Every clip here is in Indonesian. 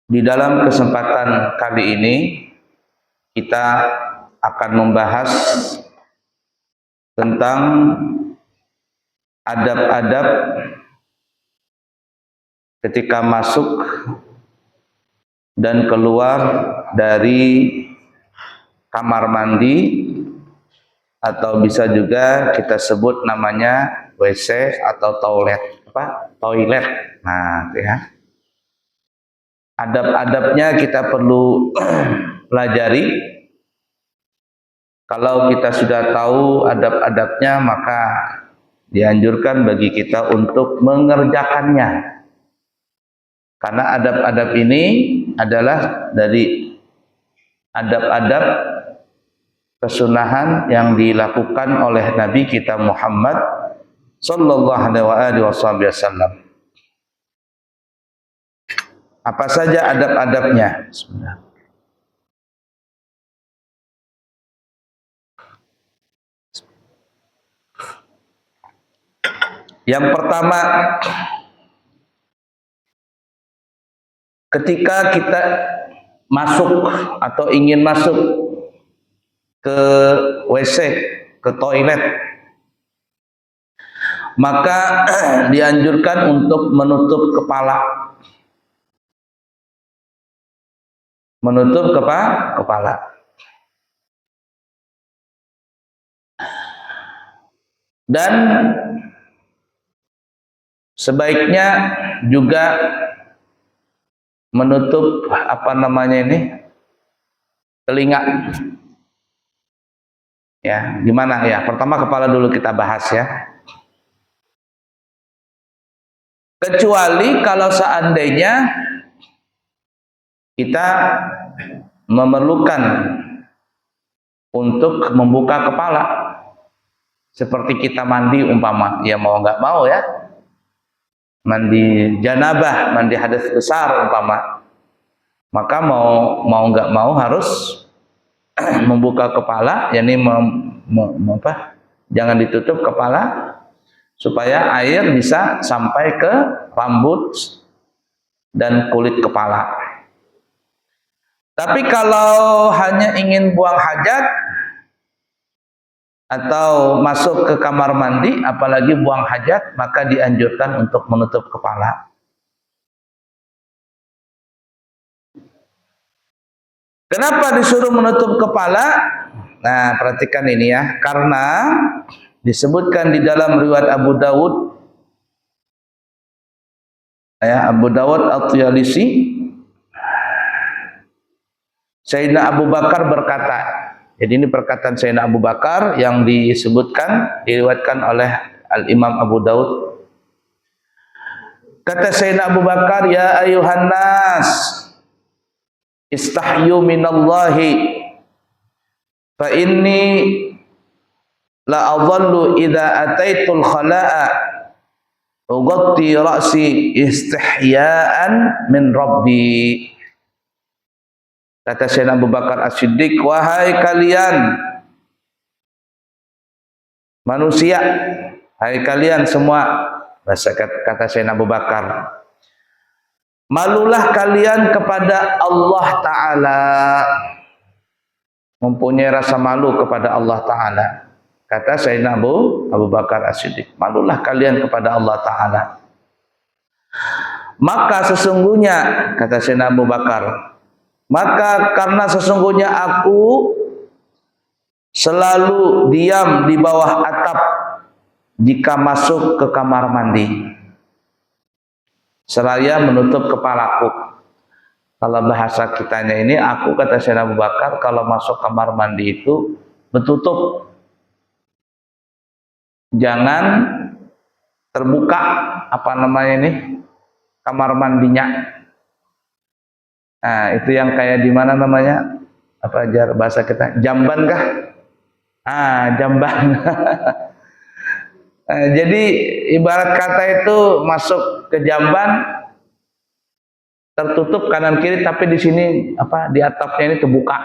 Di dalam kesempatan kali ini kita akan membahas tentang adab-adab ketika masuk dan keluar dari kamar mandi, atau bisa juga kita sebut namanya WC atau toilet. Toilet. Nah, itu ya. Adab-adabnya kita perlu pelajari. Kalau kita sudah tahu adab-adabnya, maka dianjurkan bagi kita untuk mengerjakannya. Karena adab-adab ini adalah dari adab-adab kesunahan yang dilakukan oleh Nabi kita Muhammad sallallahu alaihi wasallam. Apa saja adab-adabnya? Bismillah. Yang pertama, ketika kita masuk atau ingin masuk ke WC, ke toilet, maka dianjurkan untuk menutup kepala. Menutup kepala. Dan sebaiknya juga menutup telinga. Ya, gimana ya? Pertama kepala dulu kita bahas ya. Kecuali kalau seandainya kita memerlukan untuk membuka kepala, seperti kita mandi umpama, ya mau nggak mau ya, mandi janabah, mandi hadas besar umpama, maka mau nggak mau harus membuka kepala, yakni jangan ditutup kepala supaya air bisa sampai ke rambut dan kulit kepala. Tapi kalau hanya ingin buang hajat atau masuk ke kamar mandi, apalagi buang hajat, maka dianjurkan untuk menutup kepala. Kenapa disuruh menutup kepala? Nah, perhatikan ini ya, karena disebutkan di dalam riwayat Abu Dawud, ya, Abu Dawud At-Tayalisi, Sayyidina Abu Bakar berkata, jadi ini perkataan Sayyidina Abu Bakar yang disebutkan, diriwayatkan oleh Al-Imam Abu Dawud. Kata Sayyidina Abu Bakar, ya ayuhan nas, istahyu minallahi, fa inni la adhallu idza ataitul khala'a ughatti ra'si istihya'an min rabbi. Kata Sayyidina Abu Bakar As-Siddiq, wahai kalian manusia, hai kalian semua, kata Sayyidina Abu Bakar, malulah kalian kepada Allah Ta'ala, mempunyai rasa malu kepada Allah Ta'ala. Kata Sayyidina Abu Bakar As-Siddiq, malulah kalian kepada Allah Ta'ala. Maka sesungguhnya, kata Sayyidina Abu Bakar, maka karena sesungguhnya aku selalu diam di bawah atap jika masuk ke kamar mandi, seraya menutup kepalaku. Kalau bahasa kitanya ini, aku, kata Sayyidina Abu Bakar, kalau masuk kamar mandi itu bertutup, jangan terbuka kamar mandinya. Nah, itu yang kayak di mana namanya? Apa ajar bahasa kita? Jamban kah? Jamban. Jadi ibarat kata itu masuk ke jamban tertutup kanan kiri, tapi di sini di atapnya ini terbuka.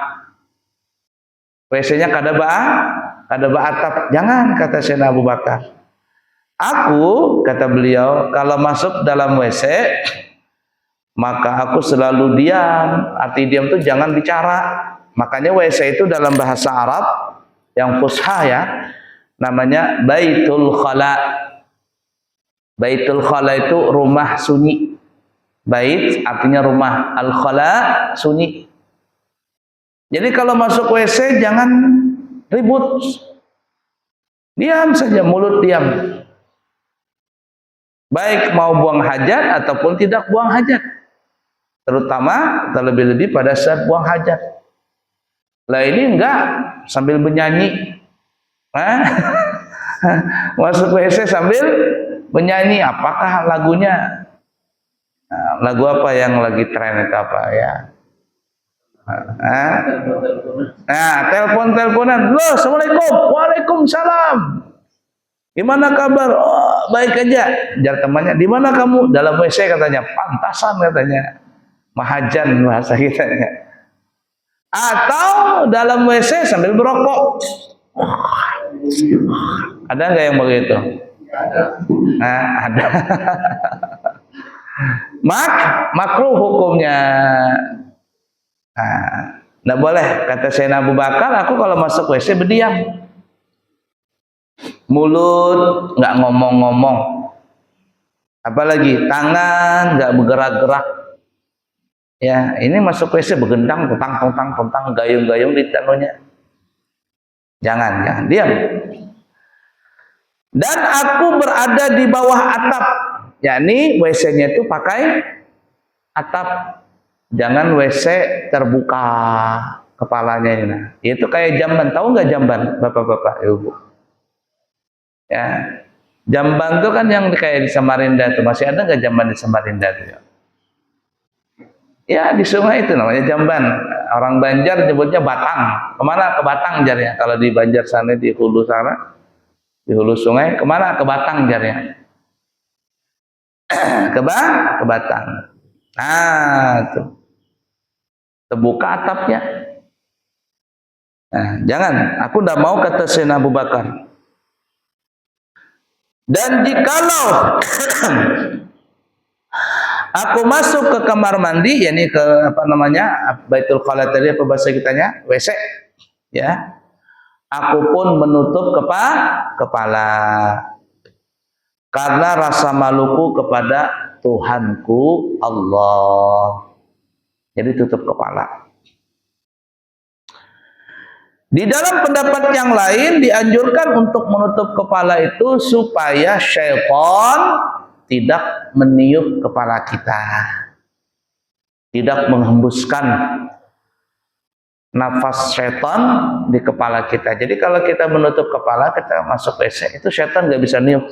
WC-nya kada atap. Jangan, kata Sayyidina Abu Bakar. Aku, kata beliau, kalau masuk dalam WC maka aku selalu diam. Arti diam itu jangan bicara. Makanya WC itu dalam bahasa Arab yang fusha ya, namanya baitul khala. Baitul khala itu rumah sunyi. Bait artinya rumah, al khala sunyi. Jadi kalau masuk WC jangan ribut. Diam saja, mulut diam. Baik mau buang hajat ataupun tidak buang hajat. Terutama terlebih-lebih pada saat buang hajat. Lah ini enggak sambil bernyanyi. Masuk WC sambil bernyanyi. Apakah lagunya? Lagu apa yang lagi tren itu apa ya? Telepon-teleponan. Loh, assalamualaikum. Waalaikumsalam. Gimana kabar? Oh, baik aja. Jar temannya, di mana kamu? Dalam WC katanya. Pantasan katanya. Mahajan bahasa kita. Atau dalam WC sambil berokok. Ada nggak yang begitu? Ada. Makruh hukumnya. Nggak boleh. Kata Sayyidina Abu Bakar, aku kalau masuk WC berdiam. Mulut nggak ngomong-ngomong. Apalagi tangan nggak bergerak-gerak. Ya, ini masuk WC bergendang, tentang, gayung-gayung di tanunya. Jangan, diam. Dan aku berada di bawah atap, yakni WC-nya itu pakai atap. Jangan WC terbuka kepalanya ini. Nah, itu kayak jamban, tahu nggak jamban, bapak-bapak, ibu? Ya, jamban itu kan yang kayak di Samarinda itu, masih ada nggak jamban di Samarinda itu? Ya di sungai itu namanya jamban. Orang Banjar nyebutnya batang. Kemana? Ke batang jarnya. Kalau di Banjar sana, di hulu sana, di hulu sungai, kemana? Ke batang jarnya. ke batang. Nah, tuh. Terbuka atapnya. Nah, jangan. Aku tidak mau, kata Sayyidina Abu Bakar. Dan jikalau aku masuk ke kamar mandi, yakni ke apa namanya, baitul khala tadi, apa bahasa kitanya, WC, ya. Aku pun menutup kepala karena rasa maluku kepada Tuhanku Allah. Jadi tutup kepala. Di dalam pendapat yang lain dianjurkan untuk menutup kepala itu supaya syaitan tidak meniup kepala kita, tidak menghembuskan nafas syaitan di kepala kita. Jadi kalau kita menutup kepala, kita masuk WC, itu syaitan nggak bisa niup.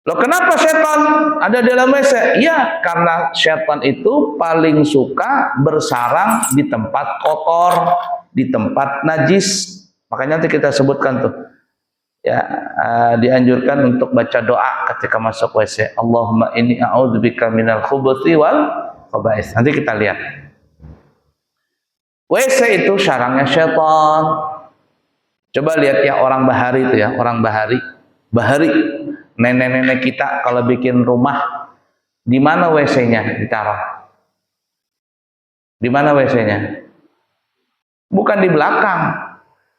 Loh, kenapa syaitan ada di dalam WC? Ya, karena syaitan itu paling suka bersarang di tempat kotor, di tempat najis. Makanya nanti kita sebutkan tuh. Ya, dianjurkan untuk baca doa ketika masuk WC. Allahumma inni a'udzubika minal khubuthi wal khaba'is. Nanti kita lihat. WC itu sarangnya syaitan. Coba lihat ya orang bahari itu ya, orang bahari. Nenek-nenek kita kalau bikin rumah, di mana WC-nya ditaruh? Di mana WC-nya? Bukan di belakang,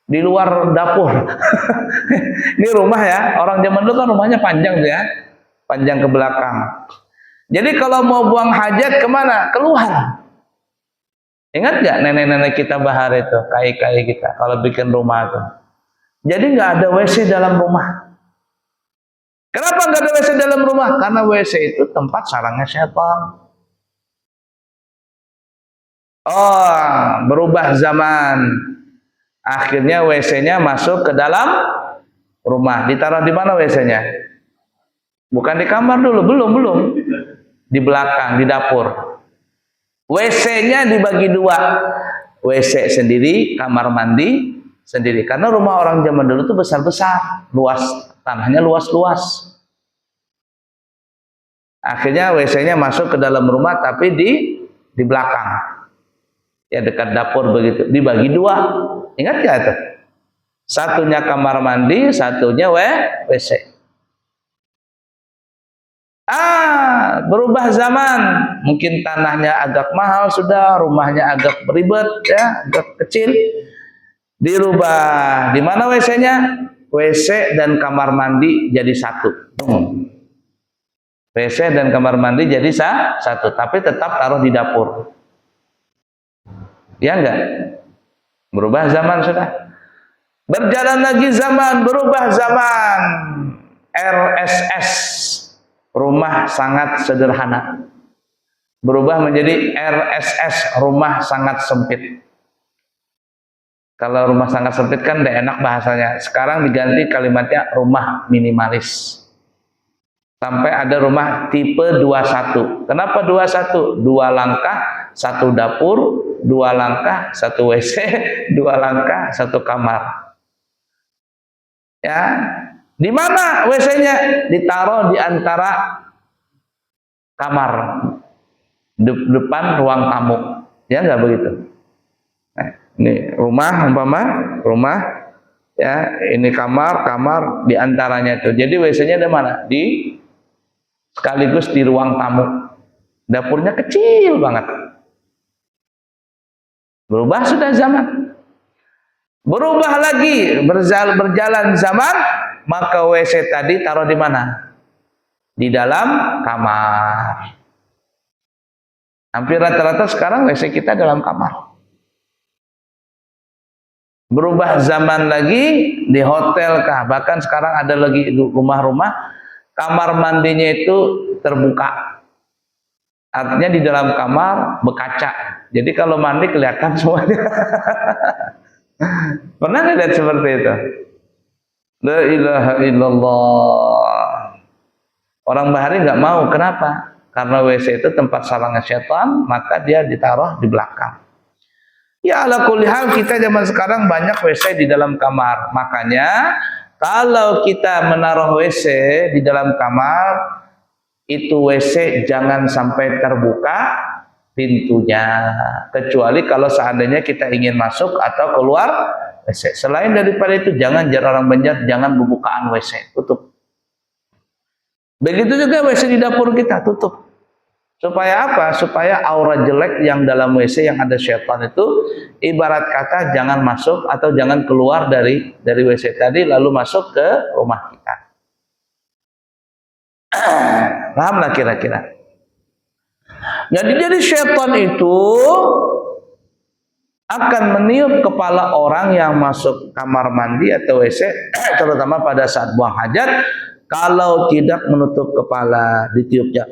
di luar dapur. Ini rumah ya, orang zaman dulu kan rumahnya panjang tuh ya, panjang ke belakang. Jadi kalau mau buang hajat kemana? Keluar. Ingat nggak nenek-nenek kita bahar itu, kai-kai kita kalau bikin rumah tuh. Jadi nggak ada WC dalam rumah. Kenapa nggak ada WC dalam rumah? Karena WC itu tempat sarangnya setan. Oh, berubah zaman. Akhirnya WC-nya masuk ke dalam rumah. Ditaruh di mana WC-nya? Bukan di kamar dulu, belum. Di belakang, di dapur. WC-nya dibagi dua. WC sendiri, kamar mandi sendiri. Karena rumah orang zaman dulu itu besar-besar, luas. Tanahnya luas-luas. Akhirnya WC-nya masuk ke dalam rumah, tapi di belakang, ya dekat dapur begitu. Dibagi dua. Ingat gak itu? Satunya kamar mandi, satunya WC. berubah zaman, mungkin tanahnya agak mahal sudah, rumahnya agak ribet ya, agak kecil, dirubah. Di mana WC-nya? WC dan kamar mandi jadi satu. WC dan kamar mandi jadi satu, tapi tetap taruh di dapur. Ya enggak? Berubah zaman sudah. Berjalan lagi zaman, berubah zaman. RSS, rumah sangat sederhana, berubah menjadi RSS, rumah sangat sempit. Kalau rumah sangat sempit kan tidak enak bahasanya. Sekarang diganti kalimatnya rumah minimalis. Sampai ada rumah tipe 21. Kenapa 21? 2 langkah, 1 dapur, 2 langkah, 1 WC, 2 langkah, 1 kamar. Ya, di mana WC-nya? Ditaruh di antara kamar, depan ruang tamu. Ya nggak begitu? Nah, ini rumah, rumah, ya ini kamar di antaranya itu. Jadi WC-nya di mana? Sekaligus di ruang tamu. Dapurnya kecil banget. Berubah sudah zaman. Berubah lagi, berjalan zaman. Maka WC tadi taruh di mana? Di dalam kamar. Hampir rata-rata sekarang WC kita dalam kamar. Berubah zaman lagi di hotel kah? Bahkan sekarang ada lagi rumah-rumah kamar mandinya itu terbuka. Artinya di dalam kamar berkaca. Jadi kalau mandi kelihatan semuanya. Pernah nggak lihat seperti itu? La ilaha illallah. Orang Bahari nggak mau. Kenapa? Karena WC itu tempat sarangnya setan, maka dia ditaruh di belakang. Ya ala kulli hal, kita zaman sekarang banyak WC di dalam kamar. Makanya kalau kita menaruh WC di dalam kamar, itu WC jangan sampai terbuka pintunya. Kecuali kalau seandainya kita ingin masuk atau keluar WC. Selain daripada itu, jangan orang Banjar, jangan bukaan WC, tutup. Begitu juga WC di dapur kita, tutup. Supaya apa? Supaya aura jelek yang dalam WC yang ada syaitan itu, ibarat kata jangan masuk atau jangan keluar dari WC tadi lalu masuk ke rumah kita. Pahamlah kira-kira. Jadi syaitan itu akan meniup kepala orang yang masuk kamar mandi atau WC, terutama pada saat buang hajat. Kalau tidak menutup kepala, ditiupnya.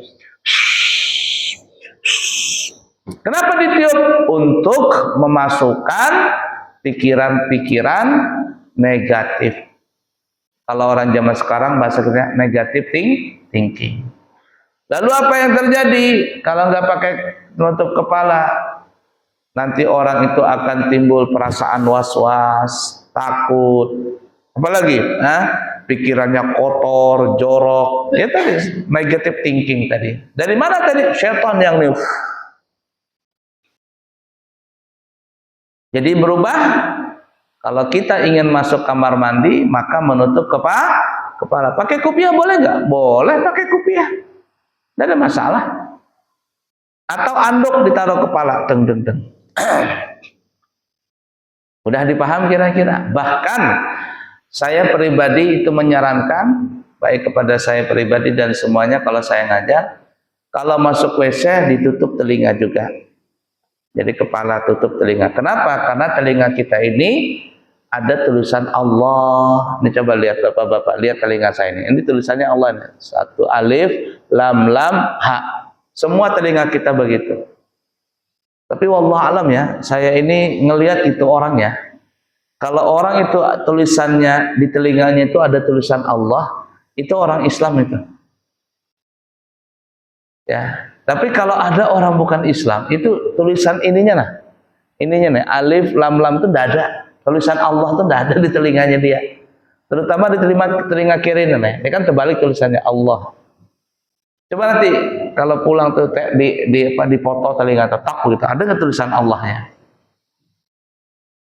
Kenapa ditiup? Untuk memasukkan pikiran-pikiran negatif. Kalau orang zaman sekarang bahasanya negatif thinking. Lalu apa yang terjadi kalau nggak pakai menutup kepala? Nanti orang itu akan timbul perasaan was-was, takut, apalagi, pikirannya kotor, jorok. Ya tadi negative thinking tadi. Dari mana tadi? Syaitan yang niup. Jadi berubah. Kalau kita ingin masuk kamar mandi, maka menutup kepala. Pakai kupiah boleh nggak? Boleh pakai kupiah. Tidak ada masalah. Atau anduk ditaruh kepala, deng. Udah dipaham kira-kira? Bahkan saya pribadi itu menyarankan, baik kepada saya pribadi dan semuanya kalau saya ngajar, kalau masuk WC ditutup telinga juga. Jadi kepala tutup telinga. Kenapa? Karena telinga kita ini ada tulisan Allah. Ini coba lihat Bapak-bapak, lihat telinga saya ini. Ini tulisannya Allah nih. 1 alif, lam, ha. Semua telinga kita begitu. Tapi wallah alam ya, saya ini ngelihat itu orangnya. Kalau orang itu tulisannya di telinganya itu ada tulisan Allah, itu orang Islam itu. Ya. Tapi kalau ada orang bukan Islam, itu tulisan ininya nih, alif, lam itu tidak ada. Tulisan Allah itu tidak ada di telinganya dia. Terutama di telinga kiri nih. Ini kan terbalik tulisannya Allah. Coba nanti kalau pulang tuh dipoto telinga tetak begitu, ada nggak tulisan Allahnya?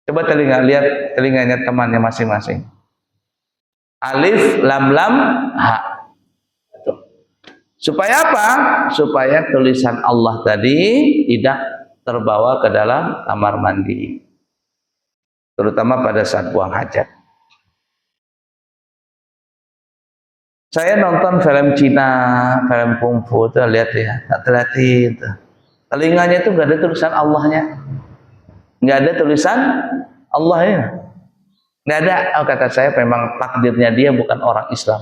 Coba lihat telinganya temannya masing-masing. Alif, lam, ha. Supaya apa? Supaya tulisan Allah tadi tidak terbawa ke dalam kamar mandi. Terutama pada saat buang hajat. Saya nonton film Cina, film kungfu tuh, lihat ya, hati-hati itu. Telinganya itu nggak ada tulisan Allahnya, nggak ada tulisan Allah ya, nggak ada. Oh, kata saya memang takdirnya dia bukan orang Islam.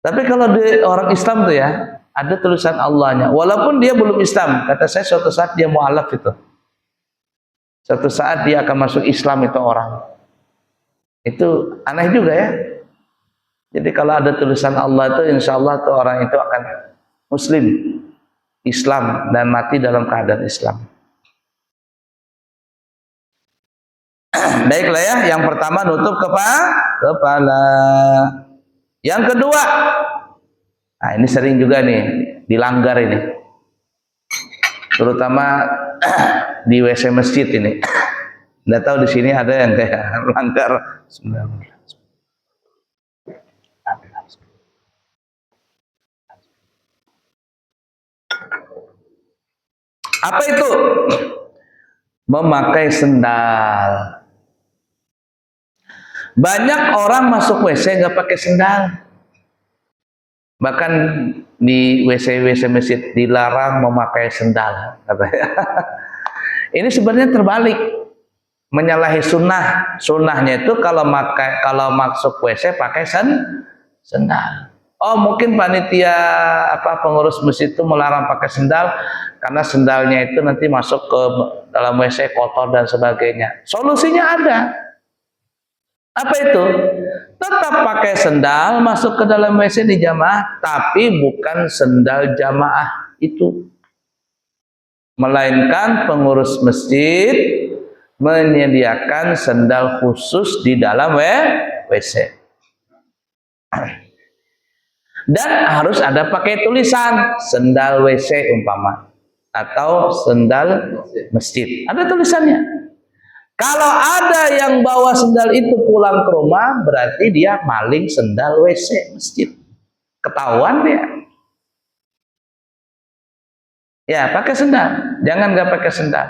Tapi kalau di orang Islam tuh ya, ada tulisan Allahnya. Walaupun dia belum Islam, kata saya suatu saat dia mualaf itu. Suatu saat dia akan masuk Islam itu orang. Itu aneh juga ya. Jadi kalau ada tulisan Allah itu, insya Allah tuh orang itu akan Muslim, Islam, dan mati dalam keadaan Islam. Baiklah ya, yang pertama nutup kepala. Yang kedua, nah ini sering juga nih dilanggar ini, terutama di WC masjid ini. Nggak tahu di sini ada yang kayak melanggar. Apa itu? Memakai sendal. Banyak orang masuk WC nggak pakai sendal. Bahkan di WC masjid dilarang memakai sendal. Ini sebenarnya terbalik, menyalahi sunnah. Sunnahnya itu kalau masuk WC pakai sendal. Oh, mungkin panitia pengurus masjid itu melarang pakai sendal karena sendalnya itu nanti masuk ke dalam WC kotor dan sebagainya. Solusinya ada. Apa itu? Tetap pakai sendal masuk ke dalam WC di jamaah, tapi bukan sendal jamaah itu. Melainkan pengurus masjid menyediakan sendal khusus di dalam WC. Dan harus ada pakai tulisan sendal WC umpama atau sendal masjid. Ada tulisannya. Kalau ada yang bawa sendal itu pulang ke rumah, berarti dia maling sendal WC masjid. Ketahuan dia. Ya, pakai sendal. Jangan nggak pakai sendal.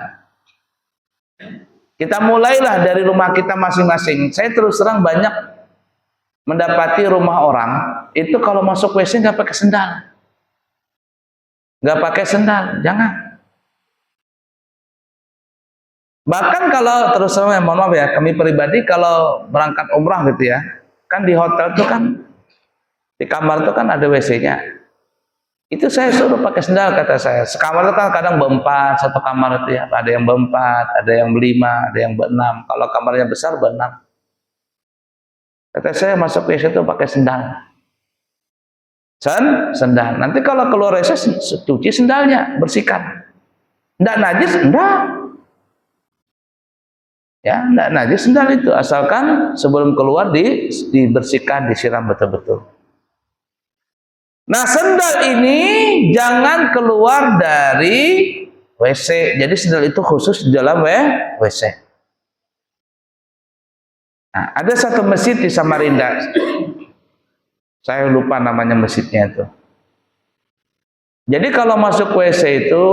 Kita mulailah dari rumah kita masing-masing. Saya terus terang banyak mendapati rumah orang itu kalau masuk WC nggak pakai sendal. Nggak pakai sendal, jangan. Bahkan kalau terus terang, mohon maaf ya, kami pribadi kalau berangkat umrah gitu ya, kan di hotel tuh kan di kamar tuh kan ada WC-nya. Itu saya suruh pakai sendal, kata saya. Sekamar itu kan kadang berempat, satu kamar itu ya, ada yang berempat, ada yang berlima, ada yang berenam. Kalau kamarnya besar berenam. Kata saya masuk WC itu pakai sendal. Sendal. Nanti kalau keluar WC cuci sendalnya, bersihkan. Enggak najis, enggak. Ya, enggak najis sendal itu, asalkan sebelum keluar dibersihkan, disiram betul-betul. Nah, sendal ini jangan keluar dari WC. Jadi sendal itu khusus di dalam WC. Nah, ada satu masjid di Samarinda. Saya lupa namanya masjidnya itu. Jadi kalau masuk WC itu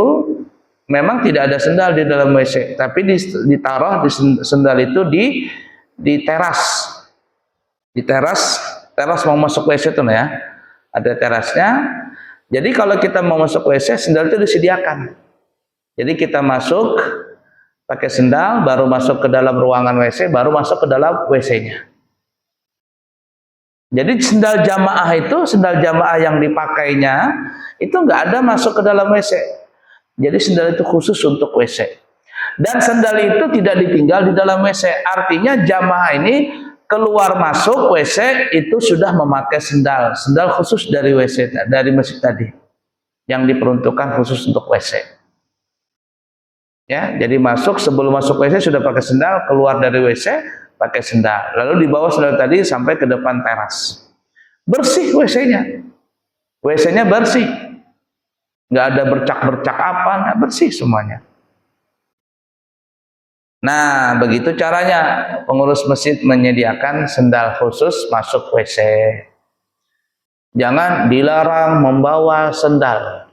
memang tidak ada sendal di dalam WC, tapi ditaruh di sendal itu di teras. Di teras mau masuk WC itu ya. Ada terasnya. Jadi kalau kita mau masuk WC, sendal itu disediakan. Jadi kita masuk pakai sendal, baru masuk ke dalam ruangan WC, baru masuk ke dalam WC-nya. Jadi sendal jamaah yang dipakainya itu nggak ada masuk ke dalam WC. Jadi sendal itu khusus untuk WC. Dan sendal itu tidak ditinggal di dalam WC. Artinya jamaah ini keluar masuk WC itu sudah memakai sendal khusus dari WC, dari masjid tadi, yang diperuntukkan khusus untuk WC. Ya, jadi sebelum masuk WC sudah pakai sendal, keluar dari WC pakai sendal, lalu dibawa sendal tadi sampai ke depan teras. Bersih WC-nya. WC-nya bersih. Nggak ada bercak-bercak apa, nggak, bersih semuanya. Nah, begitu caranya pengurus masjid menyediakan sendal khusus masuk WC. Jangan dilarang membawa sendal.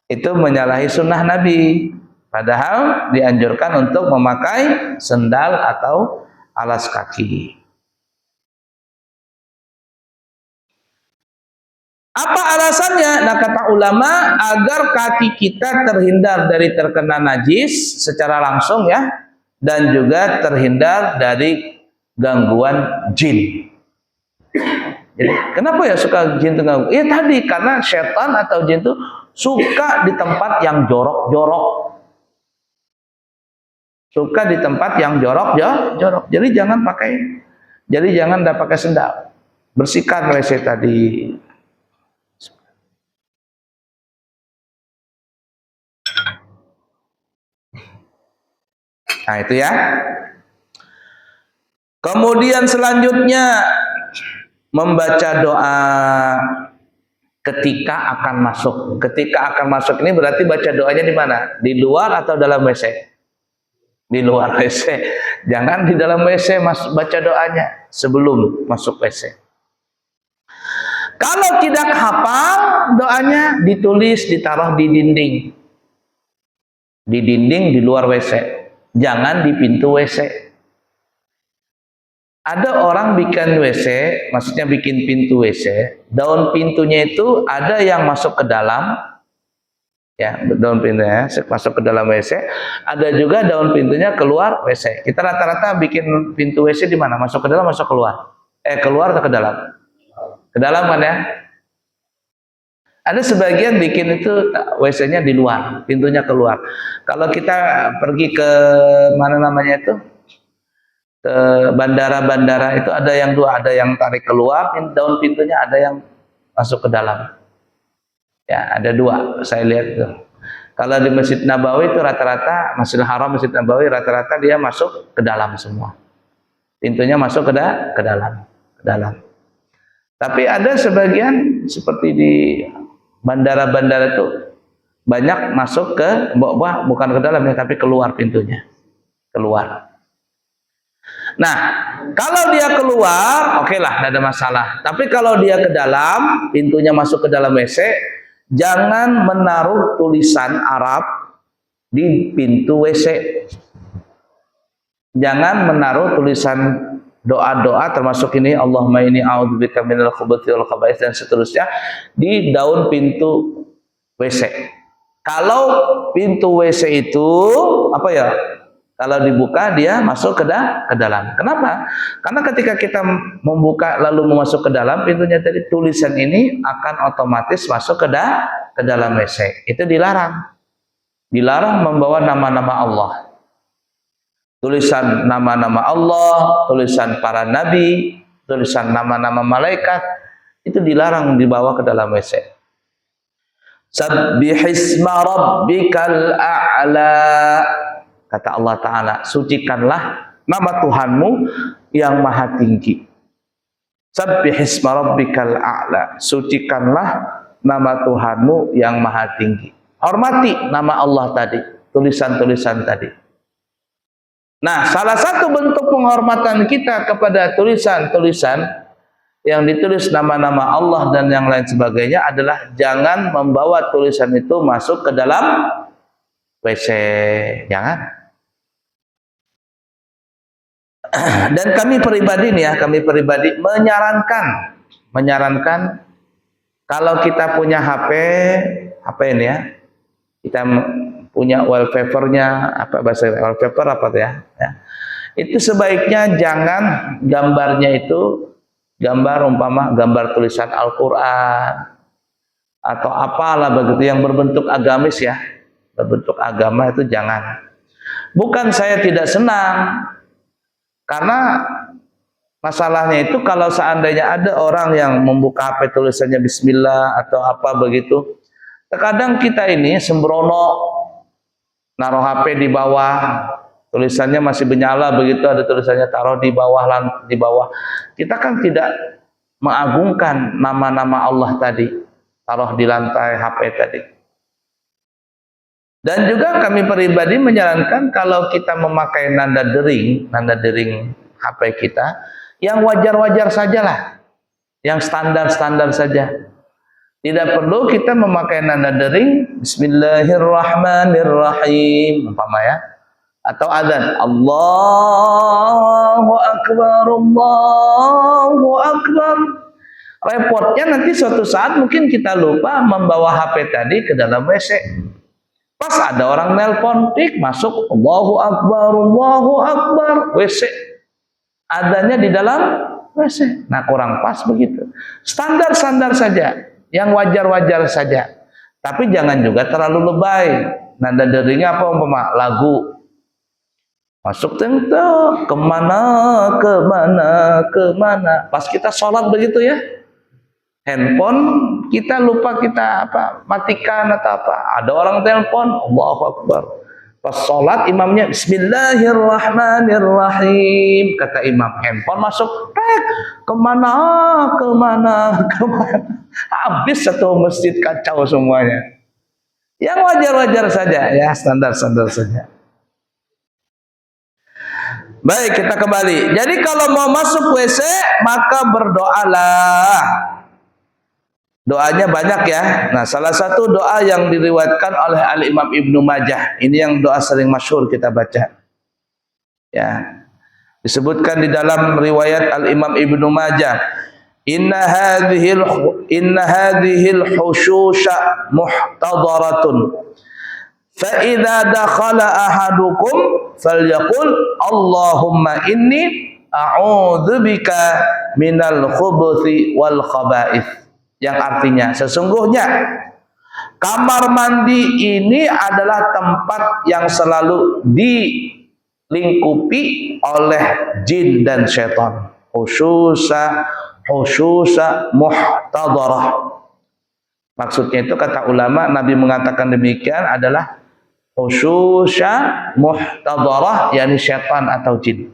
Itu menyalahi sunnah Nabi. Padahal dianjurkan untuk memakai sendal atau alas kaki. Apa alasannya? Nah, kata ulama, agar kaki kita terhindar dari terkena najis secara langsung ya, dan juga terhindar dari gangguan jin. Jadi, kenapa ya suka jin itu ganggu? Ya tadi, karena setan atau jin itu suka di tempat yang jorok-jorok. Suka di tempat yang jorok-jorok. Jadi jangan pakai sendal. Bersihkan WC tadi. Nah, itu ya. Kemudian selanjutnya membaca doa ketika akan masuk. Ketika akan masuk ini berarti baca doanya di mana? Di luar atau dalam WC? Di luar WC. Jangan di dalam WC baca doanya sebelum masuk WC. Kalau tidak hafal doanya, ditulis, ditaruh di dinding. Di dinding di luar WC. Jangan di pintu WC. Ada orang bikin WC, maksudnya bikin pintu WC, daun pintunya itu ada yang masuk ke dalam, ya, daun pintunya masuk ke dalam WC, ada juga daun pintunya keluar WC. Kita rata-rata bikin pintu WC di mana? Masuk ke dalam, masuk keluar? Keluar atau ke dalam? Ke dalam kan ya? Ada sebagian bikin itu WC-nya di luar, pintunya keluar. Kalau kita pergi ke mana namanya itu? Ke bandara-bandara itu ada yang dua, ada yang tarik keluar daun pintunya, ada yang masuk ke dalam. Ya, ada dua, saya lihat tuh. Kalau di Masjid Nabawi itu rata-rata, Masjidil Haram, Masjid Nabawi rata-rata dia masuk ke dalam semua. Pintunya masuk ke dalam. Tapi ada sebagian seperti di bandara-bandara itu banyak masuk ke bukan ke dalam ya, tapi keluar pintunya. Keluar. Nah, kalau dia keluar, oke lah, tidak ada masalah. Tapi kalau dia ke dalam, pintunya masuk ke dalam WC, jangan menaruh tulisan Arab di pintu WC. Jangan menaruh tulisan doa-doa, termasuk ini Allahumma inni a'udzubika minal khubuthi wal khaba'ith dan seterusnya di daun pintu WC. Kalau pintu WC itu apa ya? Kalau dibuka dia masuk ke dalam. Kenapa? Karena ketika kita membuka lalu masuk ke dalam, pintunya tadi tulisan ini akan otomatis masuk ke dalam WC. Itu dilarang. Dilarang membawa nama-nama Allah. Tulisan nama-nama Allah, tulisan para nabi, tulisan nama-nama malaikat, itu dilarang dibawa ke dalam WC. Sabbihisma rabbikal a'la. Kata Allah Ta'ala, sucikanlah nama Tuhanmu yang maha tinggi. Sabbihisma rabbikal a'la. Sucikanlah nama Tuhanmu yang maha tinggi. Hormati nama Allah tadi, tulisan-tulisan tadi. Nah, salah satu bentuk penghormatan kita kepada tulisan-tulisan yang ditulis nama-nama Allah dan yang lain sebagainya adalah jangan membawa tulisan itu masuk ke dalam WC. Jangan. Dan kami pribadi nih ya, kami pribadi menyarankan kalau kita punya HP ini ya, kita punya wallpapernya, apa bahasa wallpaper apa tuh ya, itu sebaiknya jangan gambarnya itu gambar umpama gambar tulisan Al-Quran atau apalah begitu yang berbentuk agamis ya, berbentuk agama itu jangan. Bukan saya tidak senang, karena masalahnya itu kalau seandainya ada orang yang membuka HP tulisannya Bismillah atau apa begitu, terkadang kita ini sembrono naruh HP di bawah, tulisannya masih menyala begitu, ada tulisannya taruh di bawah. Kita kan tidak mengagungkan nama-nama Allah tadi, taruh di lantai HP tadi. Dan juga kami pribadi menyarankan kalau kita memakai nanda dering HP kita, yang wajar-wajar sajalah. yang standar-standar saja. Tidak perlu kita memakai nada dering Bismillahirrahmanirrahim umpama ya, atau adzan Allahu Akbar Allahu Akbar. Repotnya nanti suatu saat mungkin kita lupa membawa HP tadi ke dalam WC. Pas ada orang nelpon, masuk Allahu Akbar, WC. Adanya di dalam WC. Nah, kurang pas begitu. Standar-standar saja, yang wajar-wajar saja. Tapi jangan juga terlalu lebay. Nada deringnya apa umpama? Lagu. Masuk tentu kemana. Pas kita sholat begitu ya. Handphone kita lupa kita matikan atau apa. Ada orang telepon, Allahu Akbar. Pas sholat imamnya Bismillahirrahmanirrahim. Kata imam, handphone masuk, kemana. Habis satu masjid kacau semuanya. Yang wajar-wajar saja, ya standar-standar saja. Baik, kita kembali. Jadi kalau mau masuk WC, maka berdoalah. Doanya banyak ya. Nah, salah satu doa yang diriwayatkan oleh Al-Imam Ibnu Majah. Ini yang doa sering masyhur kita baca. Ya. Disebutkan di dalam riwayat Al-Imam Ibnu Majah, Inna hadhil hushusha muhtadaratun. Fa idza dakhala ahadukum falyaqul Allahumma inni a'udzubika minal khubuthi wal khaba'ith. Yang artinya sesungguhnya kamar mandi ini adalah tempat yang selalu dilingkupi oleh jin dan setan. Khususa muhtadarah. Maksudnya itu kata ulama, Nabi mengatakan demikian adalah khususa muhtadarah, yakni setan atau jin.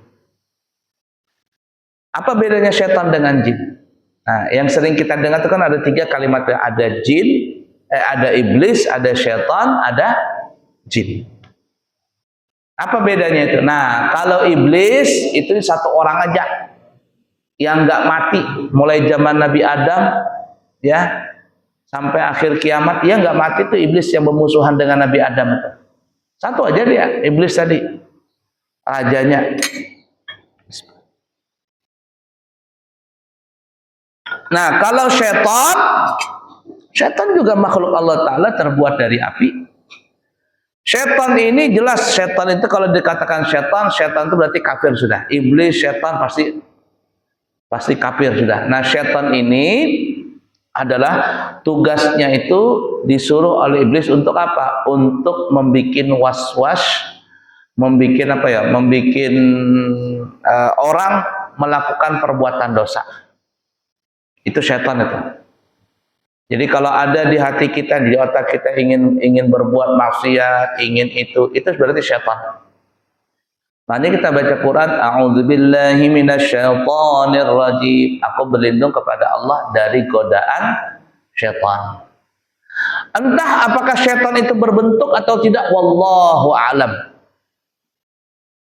Apa bedanya setan dengan jin? Nah, yang sering kita dengar itu kan ada 3 kalimat, ada jin, ada iblis, ada syaitan, ada jin. Apa bedanya itu? Nah, kalau iblis itu satu orang aja yang nggak mati, mulai zaman Nabi Adam ya sampai akhir kiamat, dia nggak mati. Itu iblis yang bermusuhan dengan Nabi Adam itu. Satu aja dia, iblis tadi, rajanya. Nah, kalau setan juga makhluk Allah Ta'ala, terbuat dari api. Setan ini jelas, setan itu kalau dikatakan setan itu berarti kafir sudah. Iblis, setan pasti kafir sudah. Nah, setan ini adalah tugasnya itu disuruh oleh iblis untuk apa? Untuk membuat was-was, membuat orang melakukan perbuatan dosa. Itu setan itu. Jadi kalau ada di hati kita, di otak kita ingin berbuat maksiat, ingin itu berarti setan. Makanya kita baca Quran, a'udzubillahi minasyaitonir rajim. Aku berlindung kepada Allah dari godaan setan. Entah apakah setan itu berbentuk atau tidak, wallahu a'lam.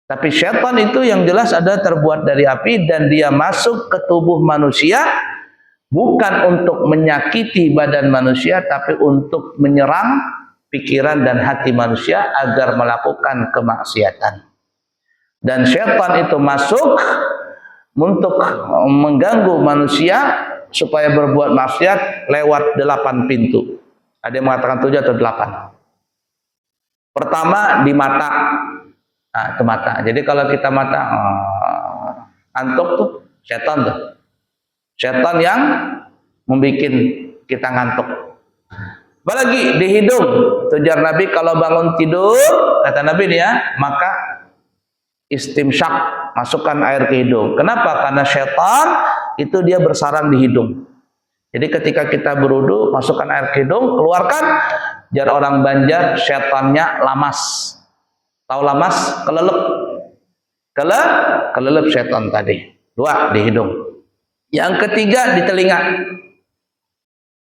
Tapi setan itu yang jelas ada terbuat dari api dan dia masuk ke tubuh manusia bukan untuk menyakiti badan manusia, tapi untuk menyerang pikiran dan hati manusia agar melakukan kemaksiatan. Dan syaitan itu masuk untuk mengganggu manusia supaya berbuat maksiat lewat 8 pintu. Ada yang mengatakan 7 atau 8. Pertama di mata. Nah, itu mata. Jadi kalau kita mata antuk tuh syaitan tuh. Setan yang membuat kita ngantuk. Apalagi di hidung. Tujuan Nabi kalau bangun tidur, kata Nabi nih ya, maka istimsyak, masukkan air ke hidung. Kenapa? Karena setan itu dia bersarang di hidung. Jadi ketika kita berwudu, masukkan air ke hidung, keluarkan. Jar orang Banjar, setannya lamas. Tahu lamas? Kelelep. Kelelep setan tadi. 2 di hidung. Yang ketiga di telinga.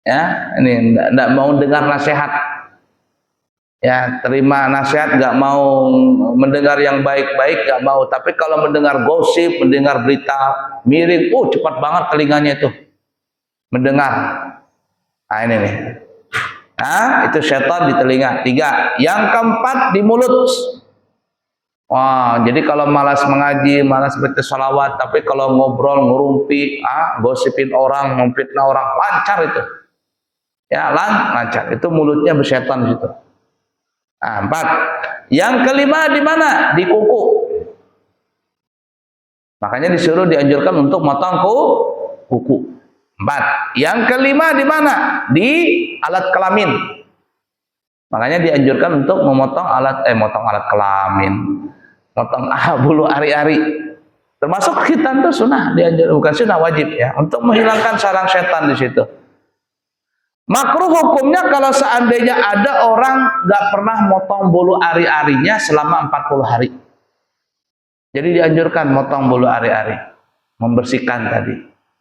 Ya, ini enggak mau dengar nasihat. Ya, terima nasihat, enggak mau mendengar yang baik-baik, enggak mau. Tapi kalau mendengar gosip, mendengar berita miring, cepat banget telinganya itu. mendengar. Nah ini nih. Nah, itu syaitan di telinga. 3. Yang keempat di mulut. Wah, jadi kalau malas mengaji, malas baca salawat, tapi kalau ngobrol, ngurumpi, gosipin orang, memfitnah orang, lancar itu. Ya, lancar. Itu mulutnya bersyaitan di situ. Nah, 4. Yang kelima di mana? Di kuku. Makanya disuruh dianjurkan untuk motong kuku. 4. Yang kelima di mana? Di alat kelamin. Makanya dianjurkan untuk motong alat kelamin. Motong bulu ari-ari. Termasuk khitan itu sunnah, dianjurkan, bukan sunnah, wajib ya, untuk menghilangkan sarang setan di situ. Makruh hukumnya kalau seandainya ada orang nggak pernah motong bulu ari-arinya selama 40 hari. Jadi dianjurkan motong bulu ari-ari, membersihkan tadi.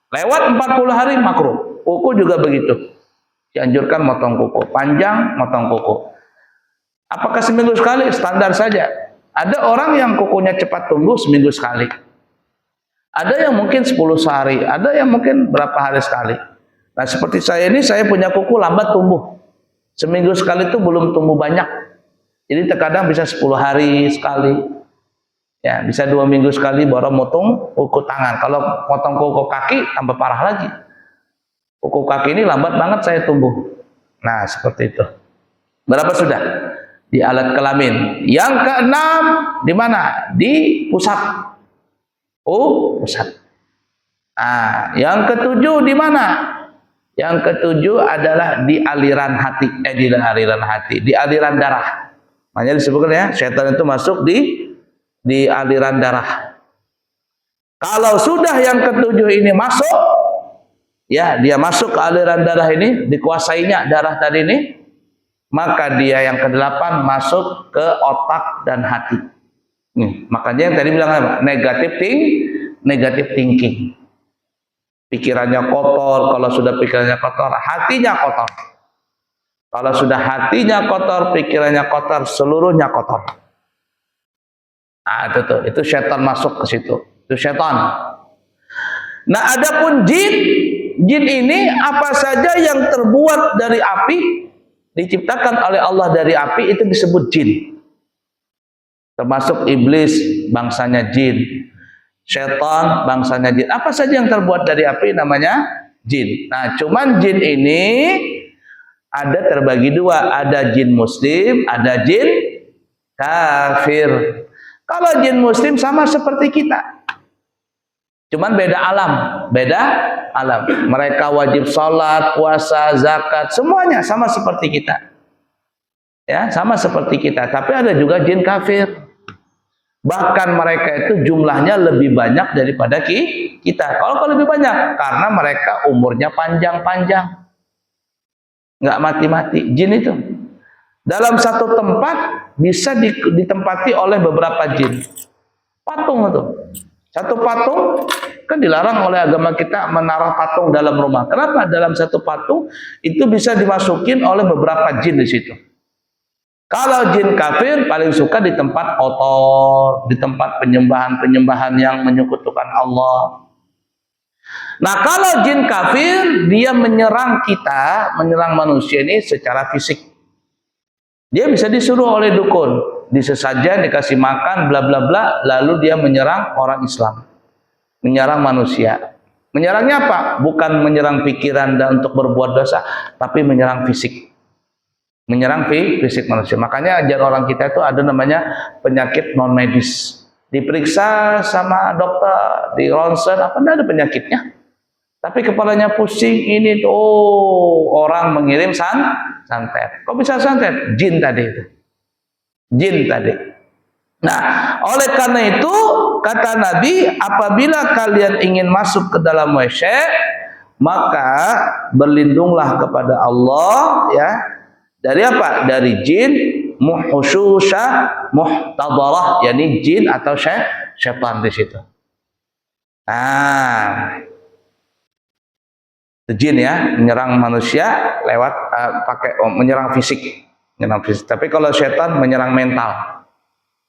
Lewat 40 hari makruh. Kuku juga begitu. Dianjurkan motong kuku. Panjang, motong kuku. Apakah seminggu sekali? Standar saja. Ada orang yang kukunya cepat tumbuh seminggu sekali. Ada yang mungkin 10 hari. Ada yang mungkin berapa hari sekali. Nah seperti saya ini, saya punya kuku lambat tumbuh. Seminggu sekali itu belum tumbuh banyak. Jadi terkadang bisa 10 hari sekali. Ya, bisa 2 minggu sekali baru motong kuku tangan. Kalau potong kuku kaki tambah parah lagi. Kuku kaki ini lambat banget saya tumbuh. Nah, seperti itu. Berapa sudah? Di alat kelamin. Yang keenam di mana? Di pusat. Pusat. Nah, yang ketujuh di mana? Yang ketujuh adalah di aliran hati. Di aliran hati, di aliran darah. Makanya disebutkan ya, setan itu masuk di aliran darah. Kalau sudah yang ketujuh ini masuk, ya dia masuk ke aliran darah ini, dikuasainya darah tadi ini, maka dia yang kedelapan masuk ke otak dan hati. Makanya yang tadi bilang apa? Negative thinking. Pikirannya kotor, kalau sudah pikirannya kotor, hatinya kotor. Kalau sudah hatinya kotor, pikirannya kotor, seluruhnya kotor. Nah, itu syaitan masuk ke situ. Itu syaitan. Nah, adapun jin ini apa saja yang terbuat dari api, diciptakan oleh Allah dari api, itu disebut jin. Termasuk iblis, bangsanya jin. Syaitan, bangsanya jin. Apa saja yang terbuat dari api namanya jin. Nah, cuman jin ini ada terbagi dua. Ada jin muslim, ada jin kafir. Kalau jin muslim sama seperti kita. Cuman beda alam. Mereka wajib sholat, puasa, zakat, semuanya sama seperti kita. Ya, sama seperti kita. Tapi ada juga jin kafir. Bahkan mereka itu jumlahnya lebih banyak daripada kita. Kalau lebih banyak, karena mereka umurnya panjang-panjang. Nggak mati-mati. Jin itu dalam satu tempat bisa ditempati oleh beberapa jin. Patung itu. Satu patung kan dilarang oleh agama kita menaruh patung dalam rumah. Kenapa? Dalam satu patung itu bisa dimasukin oleh beberapa jin di situ. Kalau jin kafir paling suka di tempat kotor, di tempat penyembahan-penyembahan yang menyekutukan Allah. Nah, kalau jin kafir dia menyerang kita, menyerang manusia ini secara fisik. Dia bisa disuruh oleh dukun, disesajen, dikasih makan, bla bla bla, lalu dia menyerang orang Islam, menyerang manusia. Menyerangnya apa? Bukan menyerang pikiran dan untuk berbuat dosa, tapi menyerang fisik. Menyerang fisik manusia. Makanya ajar orang kita itu ada namanya penyakit non medis. Diperiksa sama dokter, di ronsen, apa ada penyakitnya. Tapi kepalanya pusing ini tuh, orang mengirim santet. Kok bisa santet? Jin tadi itu. Jin tadi. Nah, oleh karena itu kata Nabi, apabila kalian ingin masuk ke dalam WC, maka berlindunglah kepada Allah ya. Dari apa? Dari jin muhsyusha muhtadarah, yakni jin atau syaitan di situ. Nah, jin ya, menyerang manusia lewat menyerang fisik. Tapi kalau syaitan menyerang mental,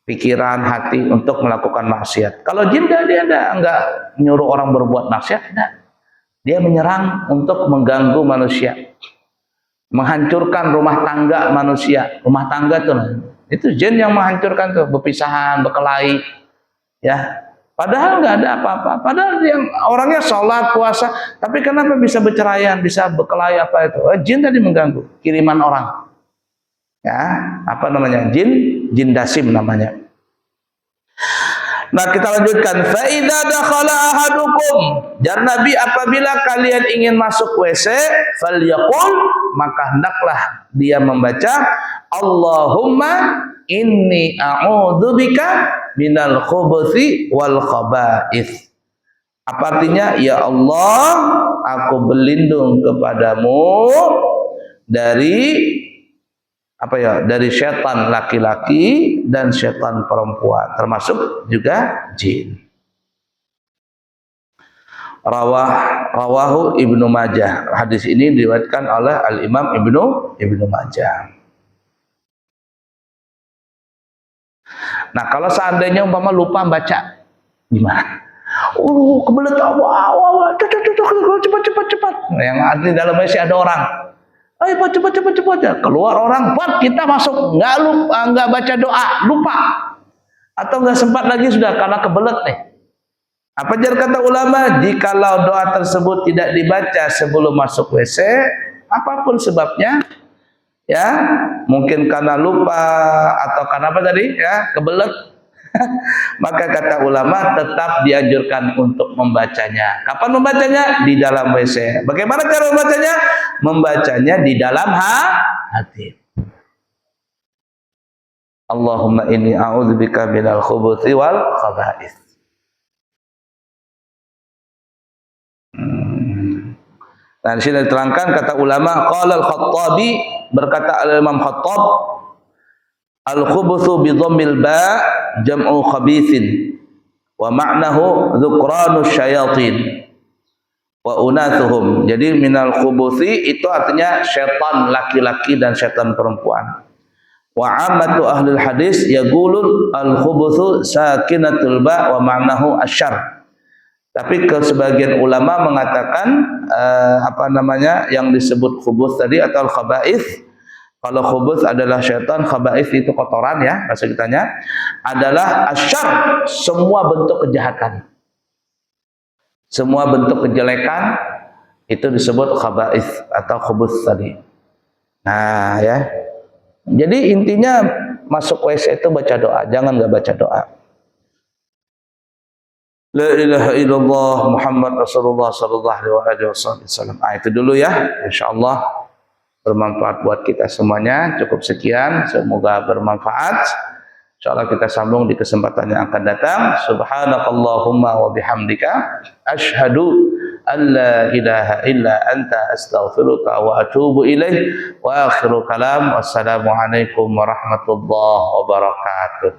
pikiran, hati untuk melakukan maksiat. Kalau jin dia enggak nyuruh orang berbuat maksiat, enggak. Dia menyerang untuk mengganggu manusia, menghancurkan rumah tangga manusia. Rumah tangga tuh, itu jin yang menghancurkan tuh, berpisahan, berkelahi, ya. Padahal nggak ada apa-apa. Padahal yang orangnya sholat, puasa, tapi kenapa bisa berceraian, bisa berkelahi apa itu? Jin tadi mengganggu, kiriman orang. Ya, apa namanya? Jin dasim namanya. Nah, kita lanjutkan. Fa idza dakhala ahadukum, jar Nabi, apabila kalian ingin masuk WC, falyaqul, maka hendaklah dia membaca, Allahumma inni a'udzubika minal khubuthi wal khaba'ith. Apa artinya? Ya Allah, aku berlindung kepadamu dari apa ya? Dari setan laki-laki dan setan perempuan, termasuk juga jin. Rawahu Ibnu Majah. Hadis ini diriwayatkan oleh Al-Imam Ibnu Majah. Nah, kalau seandainya umpama lupa baca, gimana? Kebelet, cepat. Yang arti dalamnya masih ada orang. Ayo cepat ya. Keluar orang, kita masuk. Nggak baca doa, lupa. Atau nggak sempat lagi sudah karena kebelet nih. Apa jar kata ulama? Jikalau doa tersebut tidak dibaca sebelum masuk WC, apapun sebabnya, ya, mungkin karena lupa atau karena apa tadi, ya, kebelet, maka kata ulama tetap dianjurkan untuk membacanya. Kapan membacanya? Di dalam WC. Bagaimana cara membacanya? Membacanya di dalam hati. Allahumma inni a'udzubika minal khubuthi wal khaba'ith. Nah, di sini diterangkan kata ulama, qala al-Khattabi, berkata al-Imam Khattab, al-khubuthu bi dhammil ba jam'u khabithin wa ma'nahu dzukranus syayatin wa unathuhum. Jadi minal khubuthi itu artinya setan laki-laki dan setan perempuan. Wa ammatu ahli hadis yaqulun al-khubuthu sakinatul ba wa ma'nahu asyarr. Tapi sebagian ulama mengatakan yang disebut khubuth tadi atau al-khaba'ith. Kalau khubuth adalah syaitan, khaba'ith itu kotoran, ya, bahasa kitanya, adalah asyarr, semua bentuk kejahatan. Semua bentuk kejelekan itu disebut khaba'ith atau khubuth tadi. Nah, ya. Jadi intinya masuk WC itu baca doa, jangan nggak baca doa. La ilaha illallah Muhammad Rasulullah sallallahu alaihi wasallam. Itu dulu ya, insyaallah bermanfaat buat kita semuanya. Cukup sekian, semoga bermanfaat. Insyaallah kita sambung di kesempatan yang akan datang. Subhanakallahumma wa bihamdika asyhadu an la ilaha illa anta astaghfiruka wa atubu ilaih. Wa akhiru kalam, wassalamu alaikum warahmatullahi wabarakatuh.